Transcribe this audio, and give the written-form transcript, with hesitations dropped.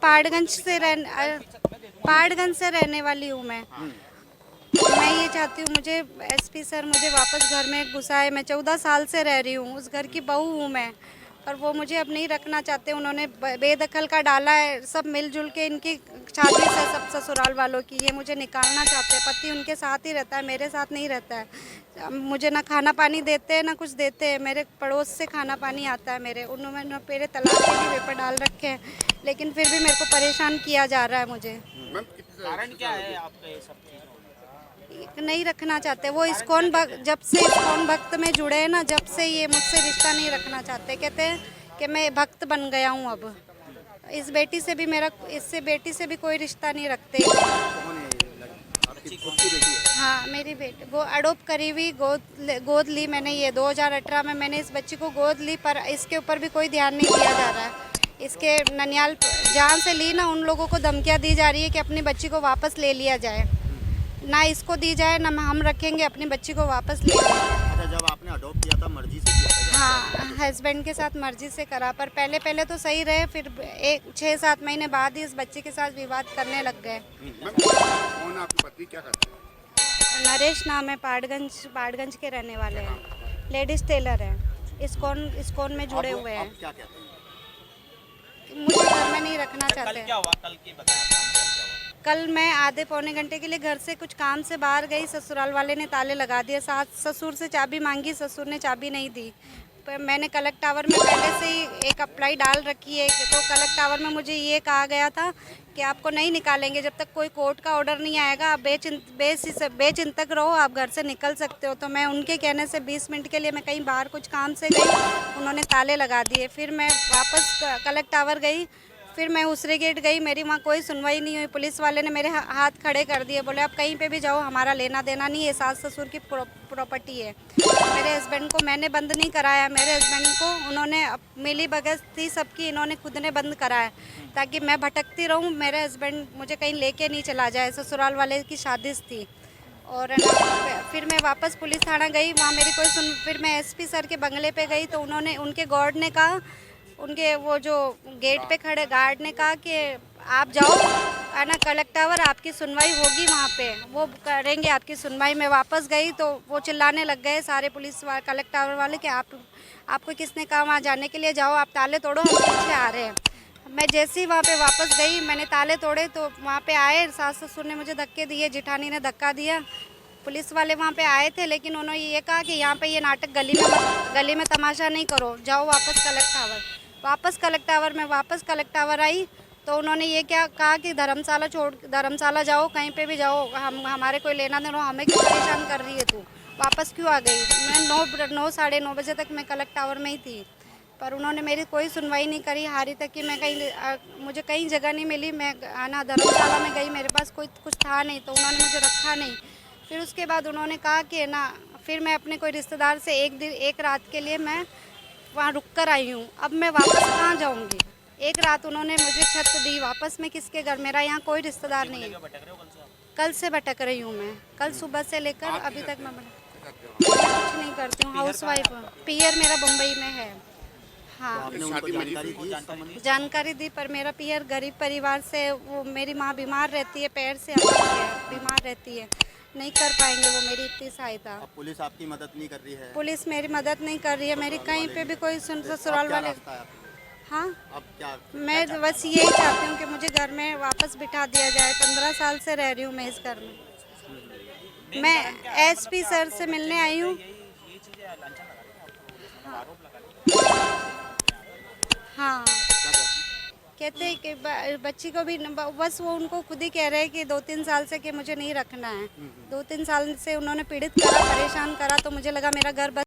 पहाड़गंज से रहने वाली हूँ मैं ये चाहती हूँ मुझे एसपी सर मुझे वापस घर में घुसाए। मैं 14 साल से रह रही हूँ, उस घर की बहू हूँ मैं, पर वो मुझे अब नहीं रखना चाहते। उन्होंने बेदखल का डाला है, सब मिलजुल के इनकी साजिश है सब ससुराल वालों की। ये मुझे निकालना चाहते हैं। पति उनके साथ ही रहता है, मेरे साथ नहीं रहता है। मुझे ना खाना पानी देते हैं ना कुछ देते हैं। मेरे पड़ोस से खाना पानी आता है मेरे। उन्होंने मेरे तलाक के भी पेपर डाल रखे हैं, लेकिन फिर भी मेरे को परेशान किया जा रहा है। मुझे कारण क्या है आपका ये सब चीज़? नहीं रखना चाहते वो। इस्कॉन भक्त, जब से इस्कॉन भक्त में जुड़े हैं ना, जब से ये मुझसे रिश्ता नहीं रखना चाहते। कहते हैं कि मैं भक्त बन गया हूँ अब। इस बेटी से भी मेरा, इससे बेटी से भी कोई रिश्ता नहीं रखते। आपकी खुद की बेटी है? हाँ मेरी बेटी, वो अडोप्ट करी हुई गोद ली मैंने। ये 2018 में मैंने इस बच्ची को गोद ली, पर इसके ऊपर भी कोई ध्यान नहीं दिया जा रहा है। इसके ननियाल जहाँ से ली ना, उन लोगों को धमकियाँ दी जा रही है कि अपनी बच्ची को वापस ले लिया जाए। ना इसको दी जाए ना हम रखेंगे, अपनी बच्ची को वापस ले लेंगे। अच्छा, जब आपने अडॉप्ट किया था मर्जी से किया था? हाँ हस्बैंड के साथ मर्जी से करा, पर पहले तो सही रहे, फिर 6-7 महीने बाद ही इस बच्चे के साथ विवाद करने लग गए। कौन आपके पति क्या करते हैं? नरेश नाम है, पहाड़गंज के रहने वाले हैं, लेडीज टेलर हैं, इस्कॉन में जुड़े हुए हैं। क्या कहते हैं? मुझे घर में नहीं रखना कल चाहते। क्या हुआ? कल की बताया। कल मैं आधे पौने घंटे के लिए घर से कुछ काम से बाहर गई, ससुराल वाले ने ताले लगा दिए। सास ससुर से चाबी मांगी, ससुर ने चाबी नहीं दी। पर मैंने कलेक्ट टावर में पहले से ही एक अप्लाई डाल रखी है, तो कलेक्ट टावर में मुझे ये कहा गया था कि आपको नहीं निकालेंगे जब तक कोई कोर्ट का ऑर्डर नहीं आएगा। आप बेचिंतक रहो, आप घर से निकल सकते हो। तो मैं उनके कहने से 20 मिनट के लिए मैं कहीं बाहर कुछ काम से गई, उन्होंने ताले लगा दिए। फिर मैं वापस कलेक्ट टावर गई, फिर मैं उसरे गेट गई, मेरी वहाँ कोई सुनवाई नहीं हुई। पुलिस वाले ने मेरे हाथ खड़े कर दिए, बोले आप कहीं पे भी जाओ, हमारा लेना देना नहीं है, सास ससुर की प्रॉपर्टी है। मेरे हस्बैंड को मैंने बंद नहीं कराया, मेरे हस्बैंड को उन्होंने मिली भगत थी सबकी, इन्होंने खुद ने बंद कराया ताकि मैं भटकती रहूँ, मेरे हस्बैंड मुझे कहीं लेके नहीं चला जाए। ससुराल वाले की शादिश थी। और फिर मैं वापस पुलिस थाना गई, वहाँ मेरी कोई फिर मैं एसपी सर के बंगले पे गई, तो उनके गार्ड ने कहा, उनके वो जो गेट पे खड़े गार्ड ने कहा कि आप जाओ, है ना, कलेक्ट टावर, आपकी सुनवाई होगी, वहाँ पे वो करेंगे आपकी सुनवाई। मैं वापस गई तो वो चिल्लाने लग गए सारे पुलिस कलेक्ट टावर वाले कि आपको किसने कहा वहाँ जाने के लिए, जाओ आप ताले तोड़ो, हम पीछे आ रहे हैं। मैं जैसे ही वहाँ पे वापस गई, मैंने ताले तोड़े तो वहाँ पे आए, सास ससुर ने मुझे धक्के दिए, जेठानी ने धक्का दिया। पुलिस वाले वहाँ पे आए थे, लेकिन उन्होंने ये कहा कि यहाँ पे ये नाटक गली में तमाशा नहीं करो, जाओ वापस कलेक्ट टावर। वापस कलेक्ट टावर आई तो उन्होंने ये क्या कहा कि धर्मशाला जाओ, कहीं पे भी जाओ, हमारे कोई लेना देना, हमें क्यों परेशान कर रही है तू, वापस क्यों आ गई। मैं 9 साढ़े 9 बजे तक मैं कलेक्ट टावर में ही थी, पर उन्होंने मेरी कोई सुनवाई नहीं करी। हारी तक कि मैं मुझे कहीं जगह नहीं मिली। मैं आना धर्मशाला में गई, मेरे पास कुछ था नहीं, तो उन्होंने मुझे रखा नहीं। फिर उसके बाद उन्होंने कहा कि ना, फिर मैं अपने कोई रिश्तेदार से एक रात के लिए मैं वहाँ रुक कर आई हूँ। अब मैं वापस कहाँ जाऊँगी। एक रात उन्होंने मुझे छत दी, वापस मैं किसके घर, मेरा यहाँ कोई रिश्तेदार नहीं है। कल से भटक रही हूँ मैं, कल सुबह से लेकर अभी तक मैं कुछ नहीं करती हूँ, हाउस वाइफ हूँ। पियर मेरा मुंबई में है। हाँ जानकारी दी, पर मेरा पियर गरीब परिवार से, वो मेरी माँ बीमार रहती है, पैर से बीमार रहती है, नहीं कर पाएंगे वो मेरी इतनी सहायता। अब पुलिस आपकी मदद नहीं कर रही है? पुलिस मेरी मदद नहीं कर रही है, मेरी कहीं पे भी कोई ससुराल वाले। हाँ अब क्या? मैं बस यही चाहती हूँ कि मुझे घर में वापस बिठा दिया जाए। 15 साल से रह रही हूँ मैं इस घर में। मैं एसपी सर से मिलने आई हूँ। हाँ कहते हैं कि बच्ची को भी, बस वो उनको खुद ही कह रहे हैं कि 2-3 साल से कि मुझे नहीं रखना है। 2-3 साल से उन्होंने पीड़ित करा, परेशान करा, तो मुझे लगा मेरा घर बस